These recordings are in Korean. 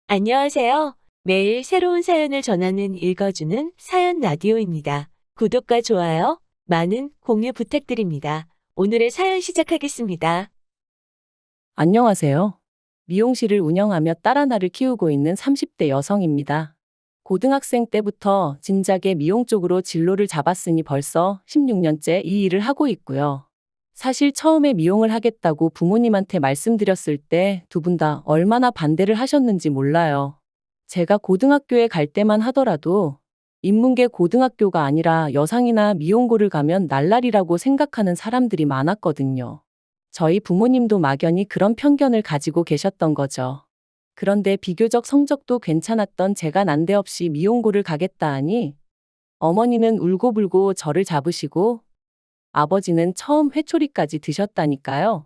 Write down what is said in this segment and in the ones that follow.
안녕하세요. 매일 새로운 사연을 전하는 읽어주는 사연 라디오입니다. 구독과 좋아요, 많은 공유 부탁드립니다. 오늘의 사연 시작하겠습니다. 안녕하세요. 미용실을 운영하며 딸 하나를 키우고 있는 30대 여성입니다. 고등학생 때부터 진작에 미용 쪽으로 진로를 잡았으니 벌써 16년째 이 일을 하고 있고요. 사실 처음에 미용을 하겠다고 부모님한테 말씀드렸을 때 두 분 다 얼마나 반대를 하셨는지 몰라요. 제가 고등학교에 갈 때만 하더라도 인문계 고등학교가 아니라 여상이나 미용고를 가면 날라리라고 생각하는 사람들이 많았거든요. 저희 부모님도 막연히 그런 편견을 가지고 계셨던 거죠. 그런데 비교적 성적도 괜찮았던 제가 난데없이 미용고를 가겠다 하니 어머니는 울고불고 저를 잡으시고 아버지는 처음 회초리까지 드셨다니까요.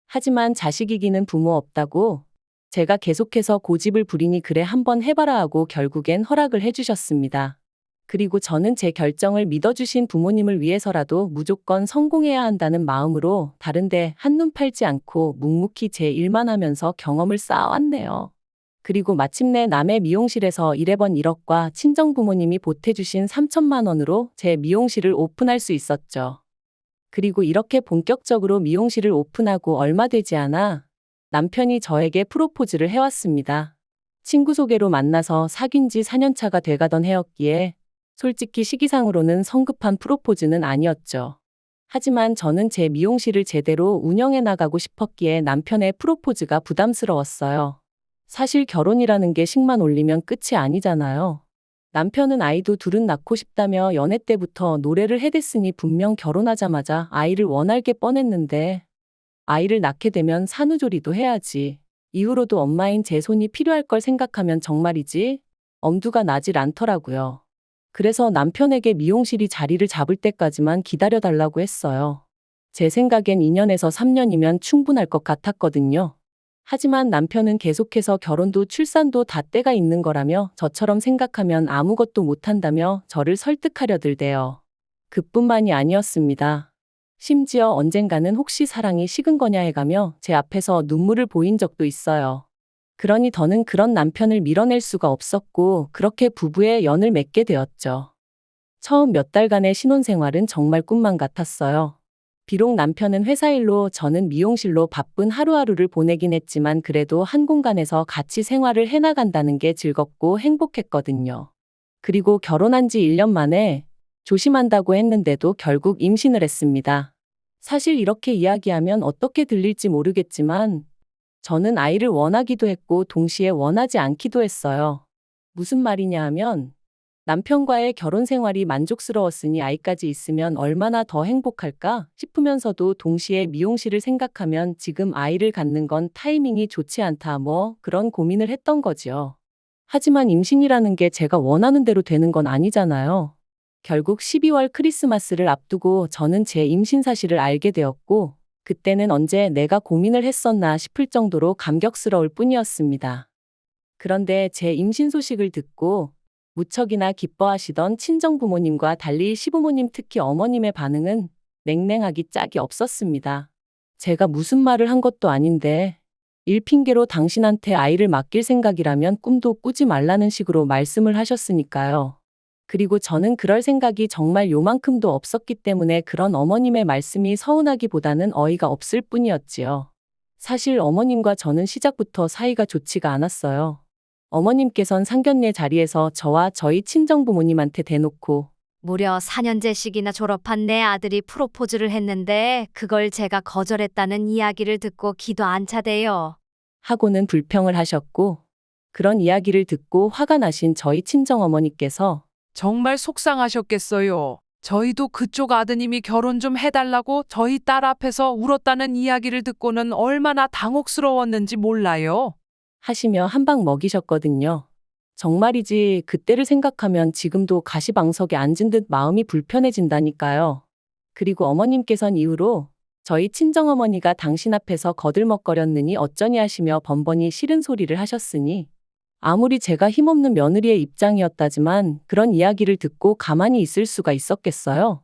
하지만 자식 이기는 부모 없다고 제가 계속해서 고집을 부리니 그래 한번 해봐라 하고 결국엔 허락을 해주셨습니다. 그리고 저는 제 결정을 믿어주신 부모님을 위해서라도 무조건 성공해야 한다는 마음으로 다른데 한눈 팔지 않고 묵묵히 제 일만 하면서 경험을 쌓아왔네요. 그리고 마침내 남의 미용실에서 1회번 1억과 친정 부모님이 보태주신 3천만 원으로 제 미용실을 오픈할 수 있었죠. 그리고 이렇게 본격적으로 미용실을 오픈하고 얼마 되지 않아 남편이 저에게 프로포즈를 해왔습니다. 친구 소개로 만나서 사귄 지 4년차가 돼가던 해였기에 솔직히 시기상으로는 성급한 프로포즈는 아니었죠. 하지만 저는 제 미용실을 제대로 운영해 나가고 싶었기에 남편의 프로포즈가 부담스러웠어요. 사실 결혼이라는 게 식만 올리면 끝이 아니잖아요. 남편은 아이도 둘은 낳고 싶다며 연애 때부터 노래를 해댔으니 분명 결혼하자마자 아이를 원할 게 뻔했는데 아이를 낳게 되면 산후조리도 해야지. 이후로도 엄마인 제 손이 필요할 걸 생각하면 정말이지 엄두가 나질 않더라고요. 그래서 남편에게 미용실이 자리를 잡을 때까지만 기다려달라고 했어요. 제 생각엔 2년에서 3년이면 충분할 것 같았거든요. 하지만 남편은 계속해서 결혼도 출산도 다 때가 있는 거라며 저처럼 생각하면 아무것도 못한다며 저를 설득하려 들대요. 그뿐만이 아니었습니다. 심지어 언젠가는 혹시 사랑이 식은 거냐 해가며 제 앞에서 눈물을 보인 적도 있어요. 그러니 더는 그런 남편을 밀어낼 수가 없었고 그렇게 부부의 연을 맺게 되었죠. 처음 몇 달간의 신혼생활은 정말 꿈만 같았어요. 비록 남편은 회사 일로 저는 미용실로 바쁜 하루하루를 보내긴 했지만 그래도 한 공간에서 같이 생활을 해나간다는 게 즐겁고 행복했거든요. 그리고 결혼한 지 1년 만에 조심한다고 했는데도 결국 임신을 했습니다. 사실 이렇게 이야기하면 어떻게 들릴지 모르겠지만 저는 아이를 원하기도 했고 동시에 원하지 않기도 했어요. 무슨 말이냐 하면 남편과의 결혼 생활이 만족스러웠으니 아이까지 있으면 얼마나 더 행복할까 싶으면서도 동시에 미용실을 생각하면 지금 아이를 갖는 건 타이밍이 좋지 않다 뭐 그런 고민을 했던 거지요. 하지만 임신이라는 게 제가 원하는 대로 되는 건 아니잖아요. 결국 12월 크리스마스를 앞두고 저는 제 임신 사실을 알게 되었고 그때는 언제 내가 고민을 했었나 싶을 정도로 감격스러울 뿐이었습니다. 그런데 제 임신 소식을 듣고 무척이나 기뻐하시던 친정 부모님과 달리 시부모님 특히 어머님의 반응은 냉랭하기 짝이 없었습니다. 제가 무슨 말을 한 것도 아닌데 일 핑계로 당신한테 아이를 맡길 생각이라면 꿈도 꾸지 말라는 식으로 말씀을 하셨으니까요. 그리고 저는 그럴 생각이 정말 요만큼도 없었기 때문에 그런 어머님의 말씀이 서운하기보다는 어이가 없을 뿐이었지요. 사실 어머님과 저는 시작부터 사이가 좋지가 않았어요. 어머님께선 상견례 자리에서 저와 저희 친정부모님한테 대놓고 무려 4년제씩이나 졸업한 내 아들이 프로포즈를 했는데 그걸 제가 거절했다는 이야기를 듣고 기도 안 차대요. 하고는 불평을 하셨고 그런 이야기를 듣고 화가 나신 저희 친정어머니께서 정말 속상하셨겠어요. 저희도 그쪽 아드님이 결혼 좀 해달라고 저희 딸 앞에서 울었다는 이야기를 듣고는 얼마나 당혹스러웠는지 몰라요. 하시며 한 방 먹이셨거든요. 정말이지 그때를 생각하면 지금도 가시방석에 앉은 듯 마음이 불편해진다니까요. 그리고 어머님께선 이후로 저희 친정어머니가 당신 앞에서 거들먹거렸느니 어쩌니 하시며 번번이 싫은 소리를 하셨으니 아무리 제가 힘없는 며느리의 입장이었다지만 그런 이야기를 듣고 가만히 있을 수가 있었겠어요.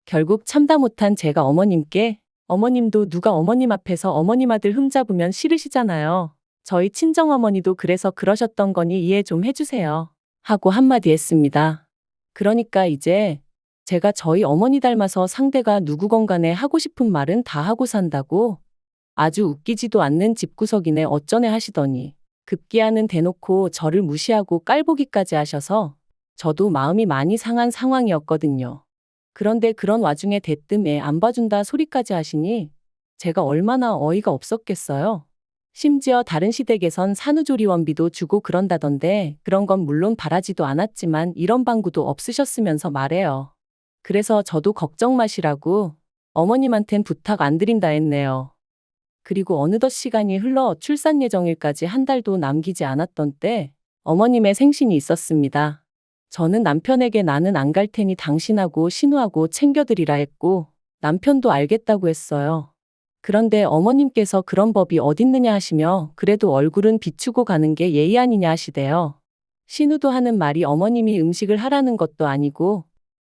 결국 참다 못한 제가 어머님께 어머님도 누가 어머님 앞에서 어머님 아들 흠잡으면 싫으시잖아요. 저희 친정어머니도 그래서 그러셨던 거니 이해 좀 해주세요. 하고 한마디 했습니다. 그러니까 이제 제가 저희 어머니 닮아서 상대가 누구건 간에 하고 싶은 말은 다 하고 산다고 아주 웃기지도 않는 집구석이네 어쩌네 하시더니 급기야는 대놓고 저를 무시하고 깔보기까지 하셔서 저도 마음이 많이 상한 상황이었거든요. 그런데 그런 와중에 대뜸 애 안 봐준다 소리까지 하시니 제가 얼마나 어이가 없었겠어요. 심지어 다른 시댁에선 산후조리원비도 주고 그런다던데 그런 건 물론 바라지도 않았지만 이런 방구도 없으셨으면서 말해요. 그래서 저도 걱정 마시라고 어머님한텐 부탁 안 드린다 했네요. 그리고 어느덧 시간이 흘러 출산 예정일까지 한 달도 남기지 않았던 때 어머님의 생신이 있었습니다. 저는 남편에게 나는 안 갈 테니 당신하고 신우하고 챙겨드리라 했고 남편도 알겠다고 했어요. 그런데 어머님께서 그런 법이 어딨느냐 하시며 그래도 얼굴은 비추고 가는 게 예의 아니냐 하시대요. 신우도 하는 말이 어머님이 음식을 하라는 것도 아니고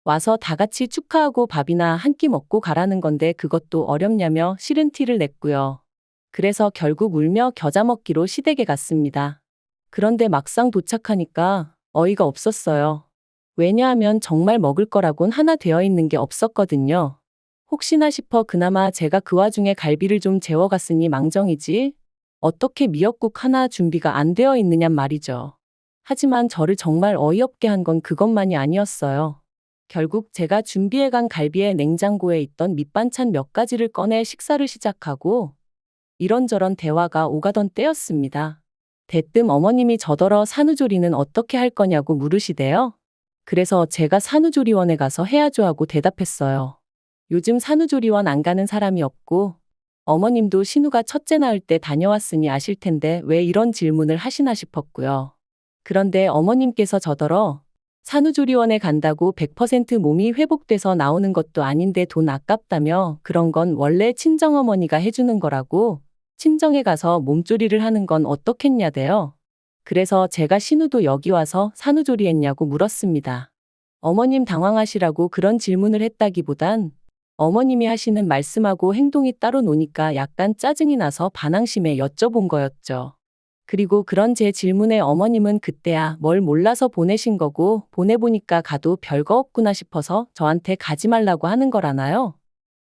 와서 다 같이 축하하고 밥이나 한 끼 먹고 가라는 건데 그것도 어렵냐며 싫은 티를 냈고요. 그래서 결국 울며 겨자 먹기로 시댁에 갔습니다. 그런데 막상 도착하니까 어이가 없었어요. 왜냐하면 정말 먹을 거라곤 하나 되어 있는 게 없었거든요. 혹시나 싶어 그나마 제가 그 와중에 갈비를 좀 재워갔으니 망정이지 어떻게 미역국 하나 준비가 안 되어 있느냔 말이죠. 하지만 저를 정말 어이없게 한 건 그것만이 아니었어요. 결국 제가 준비해간 갈비에 냉장고에 있던 밑반찬 몇 가지를 꺼내 식사를 시작하고 이런저런 대화가 오가던 때였습니다. 대뜸 어머님이 저더러 산후조리는 어떻게 할 거냐고 물으시대요. 그래서 제가 산후조리원에 가서 해야죠 하고 대답했어요. 요즘 산후조리원 안 가는 사람이 없고 어머님도 신우가 첫째 낳을 때 다녀왔으니 아실 텐데 왜 이런 질문을 하시나 싶었고요. 그런데 어머님께서 저더러 산후조리원에 간다고 100% 몸이 회복돼서 나오는 것도 아닌데 돈 아깝다며 그런 건 원래 친정어머니가 해주는 거라고 친정에 가서 몸조리를 하는 건 어떻겠냐대요. 그래서 제가 신우도 여기 와서 산후조리했냐고 물었습니다. 어머님 당황하시라고 그런 질문을 했다기보단 어머님이 하시는 말씀하고 행동이 따로 노니까 약간 짜증이 나서 반항심에 여쭤본 거였죠. 그리고 그런 제 질문에 어머님은 그때야 뭘 몰라서 보내신 거고 보내보니까 가도 별거 없구나 싶어서 저한테 가지 말라고 하는 거라나요?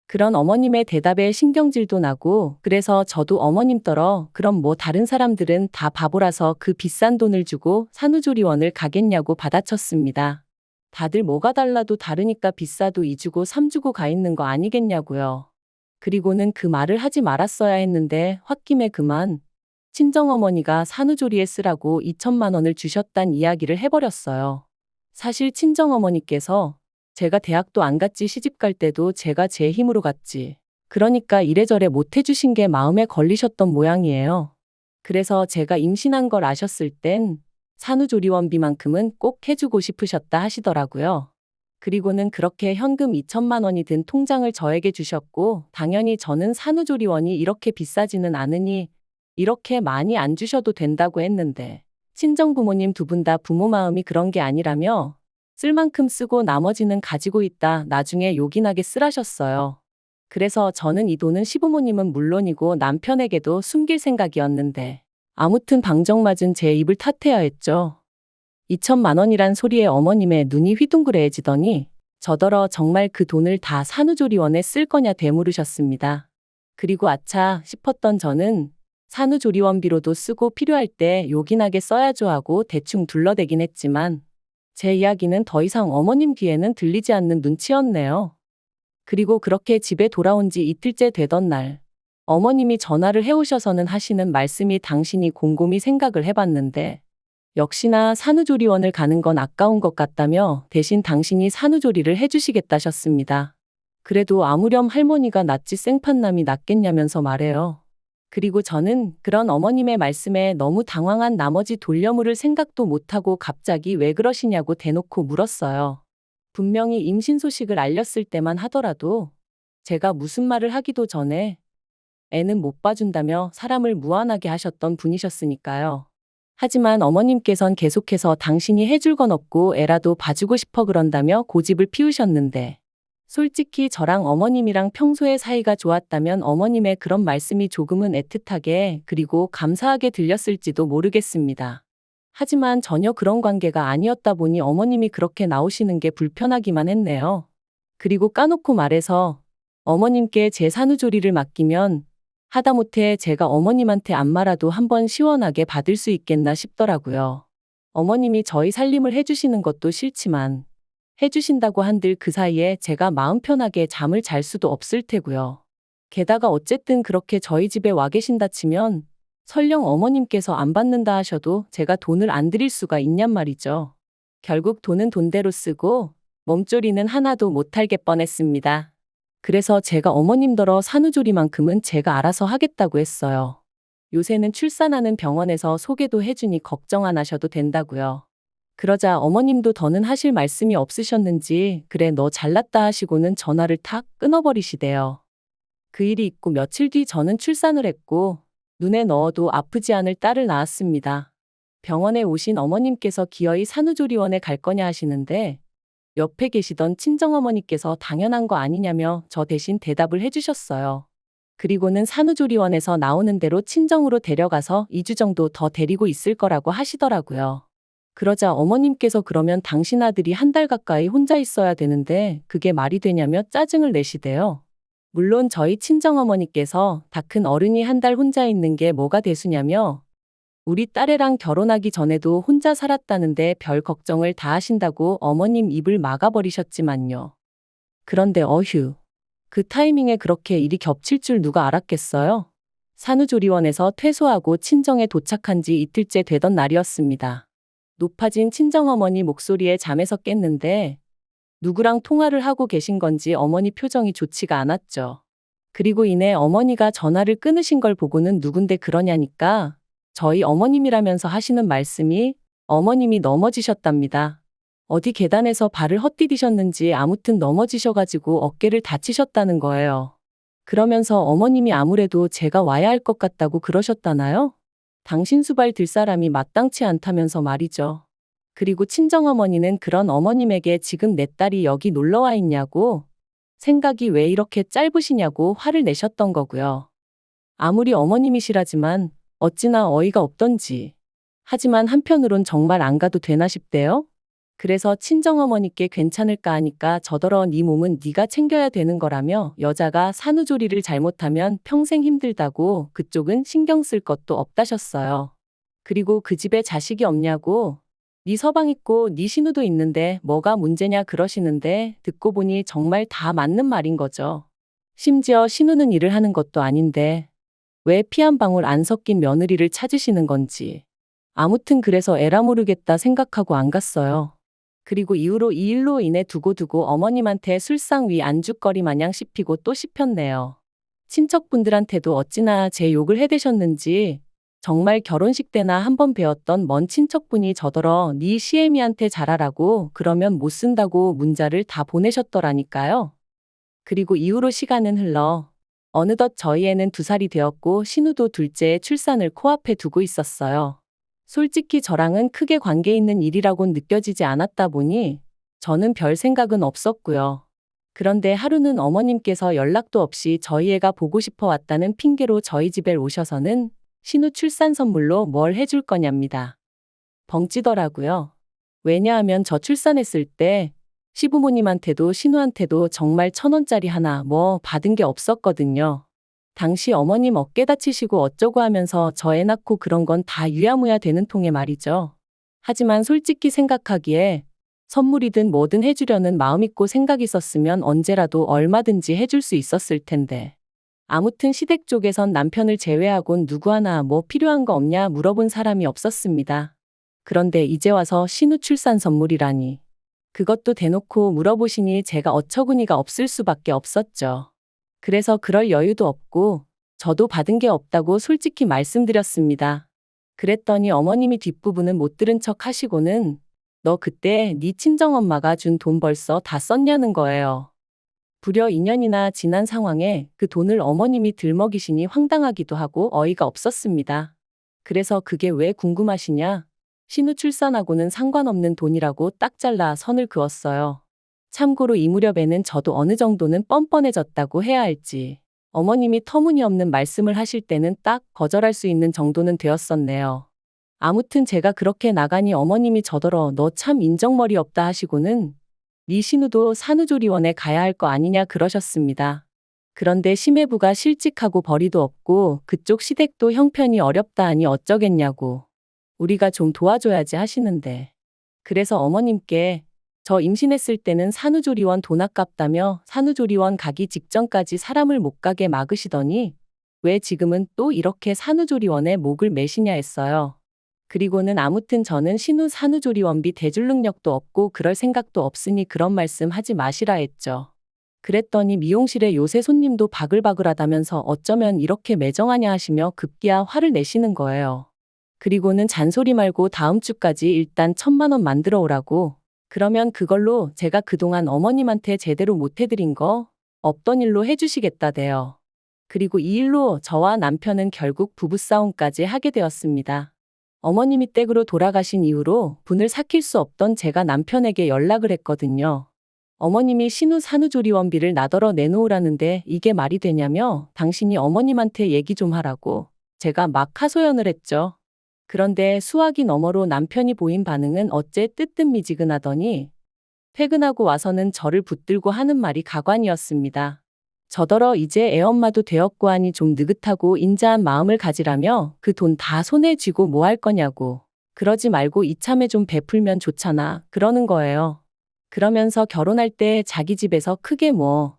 그런 어머님의 대답에 신경질도 나고 그래서 저도 어머님더러 그럼 뭐 다른 사람들은 다 바보라서 그 비싼 돈을 주고 산후조리원을 가겠냐고 받아쳤습니다. 다들 뭐가 달라도 다르니까 비싸도 2주고 3주고 가 있는 거 아니겠냐고요. 그리고는 그 말을 하지 말았어야 했는데 홧김에 그만 친정어머니가 산후조리에 쓰라고 2천만 원을 주셨단 이야기를 해버렸어요. 사실 친정어머니께서 제가 대학도 안 갔지 시집 갈 때도 제가 제 힘으로 갔지. 그러니까 이래저래 못 해주신 게 마음에 걸리셨던 모양이에요. 그래서 제가 임신한 걸 아셨을 땐 산후조리원비만큼은 꼭 해주고 싶으셨다 하시더라고요. 그리고는 그렇게 현금 2천만 원이 든 통장을 저에게 주셨고 당연히 저는 산후조리원이 이렇게 비싸지는 않으니 이렇게 많이 안 주셔도 된다고 했는데 친정부모님 두 분 다 부모 마음이 그런 게 아니라며 쓸 만큼 쓰고 나머지는 가지고 있다 나중에 요긴하게 쓰라셨어요. 그래서 저는 이 돈은 시부모님은 물론이고 남편에게도 숨길 생각이었는데 아무튼 방정맞은 제 입을 탓해야 했죠. 2천만 원이란 소리에 어머님의 눈이 휘둥그레해지더니 저더러 정말 그 돈을 다 산후조리원에 쓸 거냐 되물으셨습니다. 그리고 아차 싶었던 저는 산후조리원비로도 쓰고 필요할 때 요긴하게 써야죠 하고 대충 둘러대긴 했지만 제 이야기는 더 이상 어머님 귀에는 들리지 않는 눈치였네요. 그리고 그렇게 집에 돌아온 지 이틀째 되던 날 어머님이 전화를 해오셔서는 하시는 말씀이 당신이 곰곰이 생각을 해봤는데 역시나 산후조리원을 가는 건 아까운 것 같다며 대신 당신이 산후조리를 해주시겠다셨습니다. 그래도 아무렴 할머니가 낫지 생판남이 낫겠냐면서 말해요. 그리고 저는 그런 어머님의 말씀에 너무 당황한 나머지 돌려물을 생각도 못하고 갑자기 왜 그러시냐고 대놓고 물었어요. 분명히 임신 소식을 알렸을 때만 하더라도 제가 무슨 말을 하기도 전에 애는 못 봐준다며 사람을 무안하게 하셨던 분이셨으니까요. 하지만 어머님께선 계속해서 당신이 해줄 건 없고 애라도 봐주고 싶어 그런다며 고집을 피우셨는데 솔직히 저랑 어머님이랑 평소에 사이가 좋았다면 어머님의 그런 말씀이 조금은 애틋하게 그리고 감사하게 들렸을지도 모르겠습니다. 하지만 전혀 그런 관계가 아니었다 보니 어머님이 그렇게 나오시는 게 불편하기만 했네요. 그리고 까놓고 말해서 어머님께 제 산후조리를 맡기면 하다못해 제가 어머님한테 안마라도 한번 시원하게 받을 수 있겠나 싶더라고요. 어머님이 저희 살림을 해주시는 것도 싫지만 해주신다고 한들 그 사이에 제가 마음 편하게 잠을 잘 수도 없을 테고요. 게다가 어쨌든 그렇게 저희 집에 와 계신다 치면 설령 어머님께서 안 받는다 하셔도 제가 돈을 안 드릴 수가 있냔 말이죠. 결국 돈은 돈대로 쓰고 몸조리는 하나도 못할 게 뻔했습니다. 그래서 제가 어머님더러 산후조리만큼은 제가 알아서 하겠다고 했어요. 요새는 출산하는 병원에서 소개도 해주니 걱정 안 하셔도 된다고요. 그러자 어머님도 더는 하실 말씀이 없으셨는지 그래 너 잘났다 하시고는 전화를 탁 끊어버리시대요. 그 일이 있고 며칠 뒤 저는 출산을 했고 눈에 넣어도 아프지 않을 딸을 낳았습니다. 병원에 오신 어머님께서 기어이 산후조리원에 갈 거냐 하시는데 옆에 계시던 친정어머니께서 당연한 거 아니냐며 저 대신 대답을 해주셨어요. 그리고는 산후조리원에서 나오는 대로 친정으로 데려가서 2주 정도 더 데리고 있을 거라고 하시더라고요. 그러자 어머님께서 그러면 당신 아들이 한 달 가까이 혼자 있어야 되는데 그게 말이 되냐며 짜증을 내시대요. 물론 저희 친정어머니께서 다 큰 어른이 한 달 혼자 있는 게 뭐가 대수냐며 우리 딸애랑 결혼하기 전에도 혼자 살았다는데 별 걱정을 다 하신다고 어머님 입을 막아버리셨지만요. 그런데 어휴, 그 타이밍에 그렇게 일이 겹칠 줄 누가 알았겠어요? 산후조리원에서 퇴소하고 친정에 도착한 지 이틀째 되던 날이었습니다. 높아진 친정어머니 목소리에 잠에서 깼는데 누구랑 통화를 하고 계신 건지 어머니 표정이 좋지가 않았죠. 그리고 이내 어머니가 전화를 끊으신 걸 보고는 누군데 그러냐니까 저희 어머님이라면서 하시는 말씀이 어머님이 넘어지셨답니다. 어디 계단에서 발을 헛디디셨는지 아무튼 넘어지셔가지고 어깨를 다치셨다는 거예요. 그러면서 어머님이 아무래도 제가 와야 할 것 같다고 그러셨다나요? 당신 수발 들 사람이 마땅치 않다면서 말이죠. 그리고 친정어머니는 그런 어머님에게 지금 내 딸이 여기 놀러와 있냐고 생각이 왜 이렇게 짧으시냐고 화를 내셨던 거고요. 아무리 어머님이시라지만 어찌나 어이가 없던지. 하지만 한편으론 정말 안 가도 되나 싶대요. 그래서 친정어머니께 괜찮을까 하니까 저더러 네 몸은 네가 챙겨야 되는 거라며 여자가 산후조리를 잘못하면 평생 힘들다고 그쪽은 신경 쓸 것도 없다셨어요. 그리고 그 집에 자식이 없냐고 네 서방 있고 네 신우도 있는데 뭐가 문제냐 그러시는데 듣고 보니 정말 다 맞는 말인 거죠. 심지어 신우는 일을 하는 것도 아닌데 왜 피 한 방울 안 섞인 며느리를 찾으시는 건지. 아무튼 그래서 에라 모르겠다 생각하고 안 갔어요. 그리고 이후로 이 일로 인해 두고두고 어머님한테 술상 위 안주거리 마냥 씹히고 또 씹혔네요. 친척분들한테도 어찌나 제 욕을 해대셨는지 정말 결혼식 때나 한번 배웠던 먼 친척분이 저더러 네 시애미한테 잘하라고 그러면 못 쓴다고 문자를 다 보내셨더라니까요. 그리고 이후로 시간은 흘러 어느덧 저희 애는 2살이 되었고 신우도 둘째의 출산을 코앞에 두고 있었어요. 솔직히 저랑은 크게 관계 있는 일이라고는 느껴지지 않았다 보니 저는 별 생각은 없었고요. 그런데 하루는 어머님께서 연락도 없이 저희 애가 보고 싶어 왔다는 핑계로 저희 집에 오셔서는 신우 출산 선물로 뭘 해줄 거냐입니다. 벙찌더라고요. 왜냐하면 저 출산했을 때 시부모님한테도 신우한테도 정말 1,000원짜리 하나 뭐 받은 게 없었거든요. 당시 어머님 어깨 다치시고 어쩌고 하면서 저 애 낳고 그런 건 다 유야무야 되는 통에 말이죠. 하지만 솔직히 생각하기에 선물이든 뭐든 해주려는 마음 있고 생각 있었으면 언제라도 얼마든지 해줄 수 있었을 텐데. 아무튼 시댁 쪽에선 남편을 제외하곤 누구 하나 뭐 필요한 거 없냐 물어본 사람이 없었습니다. 그런데 이제 와서 신우 출산 선물이라니. 그것도 대놓고 물어보시니 제가 어처구니가 없을 수밖에 없었죠. 그래서 그럴 여유도 없고 저도 받은 게 없다고 솔직히 말씀드렸습니다. 그랬더니 어머님이 뒷부분은 못 들은 척 하시고는 너 그때 네 친정엄마가 준 돈 벌써 다 썼냐는 거예요. 불여 2년이나 지난 상황에 그 돈을 어머님이 들먹이시니 황당하기도 하고 어이가 없었습니다. 그래서 그게 왜 궁금하시냐? 신우 출산하고는 상관없는 돈이라고 딱 잘라 선을 그었어요. 참고로 이 무렵에는 저도 어느 정도는 뻔뻔해졌다고 해야 할지. 어머님이 터무니없는 말씀을 하실 때는 딱 거절할 수 있는 정도는 되었었네요. 아무튼 제가 그렇게 나가니 어머님이 저더러 너 참 인정머리 없다 하시고는 네 신우도 산후조리원에 가야 할 거 아니냐 그러셨습니다. 그런데 심해부가 실직하고 벌이도 없고 그쪽 시댁도 형편이 어렵다 하니 어쩌겠냐고. 우리가 좀 도와줘야지 하시는데. 그래서 어머님께 저 임신했을 때는 산후조리원 돈 아깝다며 산후조리원 가기 직전까지 사람을 못 가게 막으시더니 왜 지금은 또 이렇게 산후조리원에 목을 매시냐 했어요. 그리고는 아무튼 저는 신우 산후조리원비 대줄 능력도 없고 그럴 생각도 없으니 그런 말씀 하지 마시라 했죠. 그랬더니 미용실에 요새 손님도 바글바글하다면서 어쩌면 이렇게 매정하냐 하시며 급기야 화를 내시는 거예요. 그리고는 잔소리 말고 다음 주까지 일단 1,000만 원 만들어 오라고. 그러면 그걸로 제가 그동안 어머님한테 제대로 못 해드린 거 없던 일로 해주시겠다대요. 그리고 이 일로 저와 남편은 결국 부부싸움까지 하게 되었습니다. 어머님이 댁으로 돌아가신 이후로 분을 삭힐 수 없던 제가 남편에게 연락을 했거든요. 어머님이 신우 산후조리원비를 나더러 내놓으라는데 이게 말이 되냐며 당신이 어머님한테 얘기 좀 하라고 제가 막 하소연을 했죠. 그런데 수화기 너머로 남편이 보인 반응은 어째 뜨뜻미지근하더니 퇴근하고 와서는 저를 붙들고 하는 말이 가관이었습니다. 저더러 이제 애엄마도 되었고 하니 좀 느긋하고 인자한 마음을 가지라며 그 돈 다 손에 쥐고 뭐 할 거냐고. 그러지 말고 이참에 좀 베풀면 좋잖아. 그러는 거예요. 그러면서 결혼할 때 자기 집에서 크게 뭐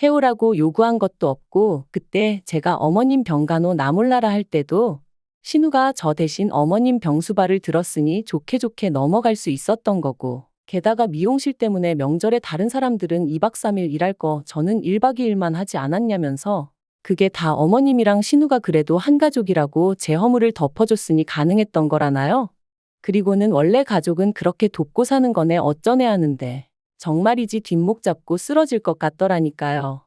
해오라고 요구한 것도 없고 그때 제가 어머님 병간호 나 몰라라 할 때도 신우가 저 대신 어머님 병수발을 들었으니 좋게 좋게 넘어갈 수 있었던 거고. 게다가 미용실 때문에 명절에 다른 사람들은 2박 3일 일할 거 저는 1박 2일만 하지 않았냐면서 그게 다 어머님이랑 신우가 그래도 한 가족이라고 제 허물을 덮어줬으니 가능했던 거라나요? 그리고는 원래 가족은 그렇게 돕고 사는 거네 어쩌네 하는데 정말이지 뒷목 잡고 쓰러질 것 같더라니까요.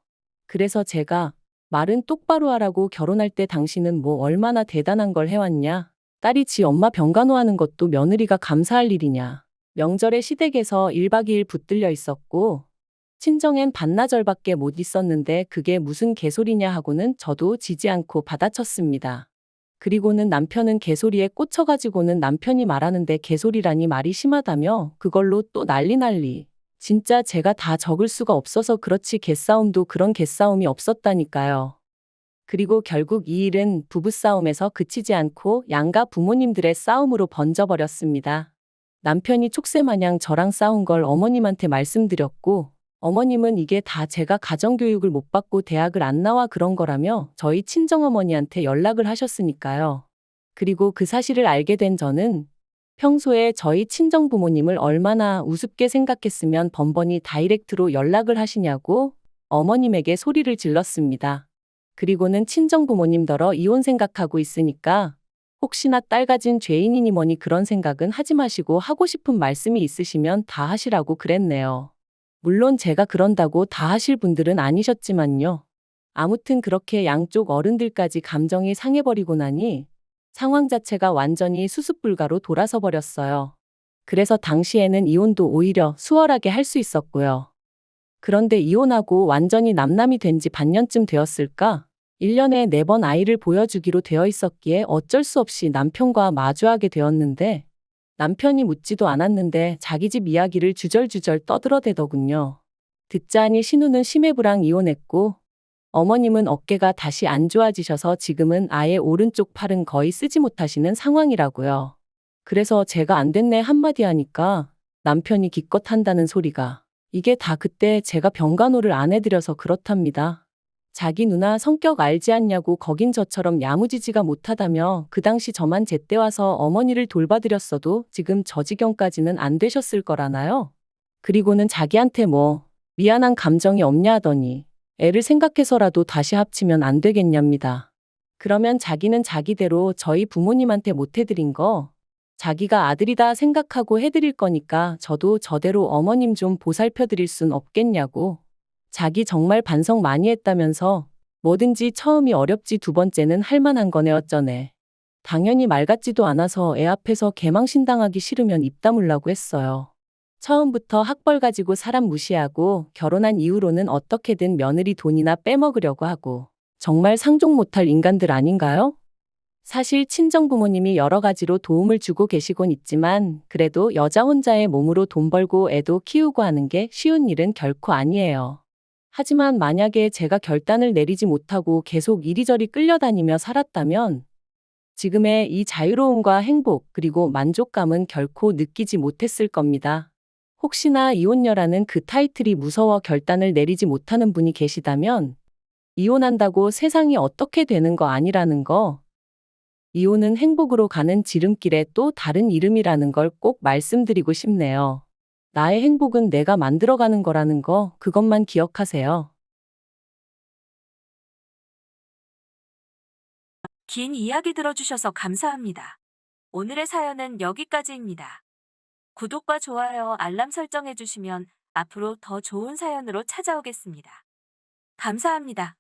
그래서 제가 말은 똑바로 하라고 결혼할 때 당신은 뭐 얼마나 대단한 걸 해왔냐? 딸이 지 엄마 병간호하는 것도 며느리가 감사할 일이냐? 명절에 시댁에서 1박 2일 붙들려 있었고 친정엔 반나절밖에 못 있었는데 그게 무슨 개소리냐 하고는 저도 지지 않고 받아쳤습니다. 그리고는 남편은 개소리에 꽂혀가지고는 남편이 말하는데 개소리라니 말이 심하다며 그걸로 또 난리. 진짜 제가 다 적을 수가 없어서 그렇지 개싸움도 그런 개싸움이 없었다니까요. 그리고 결국 이 일은 부부싸움에서 그치지 않고 양가 부모님들의 싸움으로 번져버렸습니다. 남편이 촉새마냥 저랑 싸운 걸 어머님한테 말씀드렸고 어머님은 이게 다 제가 가정교육을 못 받고 대학을 안 나와 그런 거라며 저희 친정어머니한테 연락을 하셨으니까요. 그리고 그 사실을 알게 된 저는 평소에 저희 친정부모님을 얼마나 우습게 생각했으면 번번이 다이렉트로 연락을 하시냐고 어머님에게 소리를 질렀습니다. 그리고는 친정부모님더러 이혼 생각하고 있으니까 혹시나 딸 가진 죄인이니 뭐니 그런 생각은 하지 마시고 하고 싶은 말씀이 있으시면 다 하시라고 그랬네요. 물론 제가 그런다고 다 하실 분들은 아니셨지만요. 아무튼 그렇게 양쪽 어른들까지 감정이 상해버리고 나니 상황 자체가 완전히 수습불가로 돌아서 버렸어요. 그래서 당시에는 이혼도 오히려 수월하게 할 수 있었고요. 그런데 이혼하고 완전히 남남이 된 지 반년쯤 되었을까? 1년에 4번 아이를 보여주기로 되어 있었기에 어쩔 수 없이 남편과 마주하게 되었는데 남편이 묻지도 않았는데 자기 집 이야기를 주절주절 떠들어대더군요. 듣자하니 신우는 심해부랑 이혼했고 어머님은 어깨가 다시 안 좋아지셔서 지금은 아예 오른쪽 팔은 거의 쓰지 못하시는 상황이라고요. 그래서 제가 안 됐네 한마디 하니까 남편이 기껏 한다는 소리가 이게 다 그때 제가 병간호를 안 해드려서 그렇답니다. 자기 누나 성격 알지 않냐고 거긴 저처럼 야무지지가 못하다며 그 당시 저만 제때 와서 어머니를 돌봐드렸어도 지금 저 지경까지는 안 되셨을 거라나요? 그리고는 자기한테 뭐 미안한 감정이 없냐 하더니 애를 생각해서라도 다시 합치면 안 되겠냐입니다. 그러면 자기는 자기대로 저희 부모님한테 못 해드린 거 자기가 아들이다 생각하고 해드릴 거니까 저도 저대로 어머님 좀 보살펴드릴 순 없겠냐고. 자기 정말 반성 많이 했다면서 뭐든지 처음이 어렵지 두 번째는 할만한 거네 어쩌네. 당연히 말 같지도 않아서 애 앞에서 개망신당하기 싫으면 입 다물라고 했어요. 처음부터 학벌 가지고 사람 무시하고 결혼한 이후로는 어떻게든 며느리 돈이나 빼먹으려고 하고 정말 상종 못할 인간들 아닌가요? 사실 친정 부모님이 여러 가지로 도움을 주고 계시곤 있지만 그래도 여자 혼자의 몸으로 돈 벌고 애도 키우고 하는 게 쉬운 일은 결코 아니에요. 하지만 만약에 제가 결단을 내리지 못하고 계속 이리저리 끌려다니며 살았다면 지금의 이 자유로움과 행복 그리고 만족감은 결코 느끼지 못했을 겁니다. 혹시나 이혼녀라는 그 타이틀이 무서워 결단을 내리지 못하는 분이 계시다면 이혼한다고 세상이 어떻게 되는 거 아니라는 거, 이혼은 행복으로 가는 지름길의 또 다른 이름이라는 걸 꼭 말씀드리고 싶네요. 나의 행복은 내가 만들어가는 거라는 거, 그것만 기억하세요. 긴 이야기 들어주셔서 감사합니다. 오늘의 사연은 여기까지입니다. 구독과 좋아요, 알람 설정해주시면 앞으로 더 좋은 사연으로 찾아오겠습니다. 감사합니다.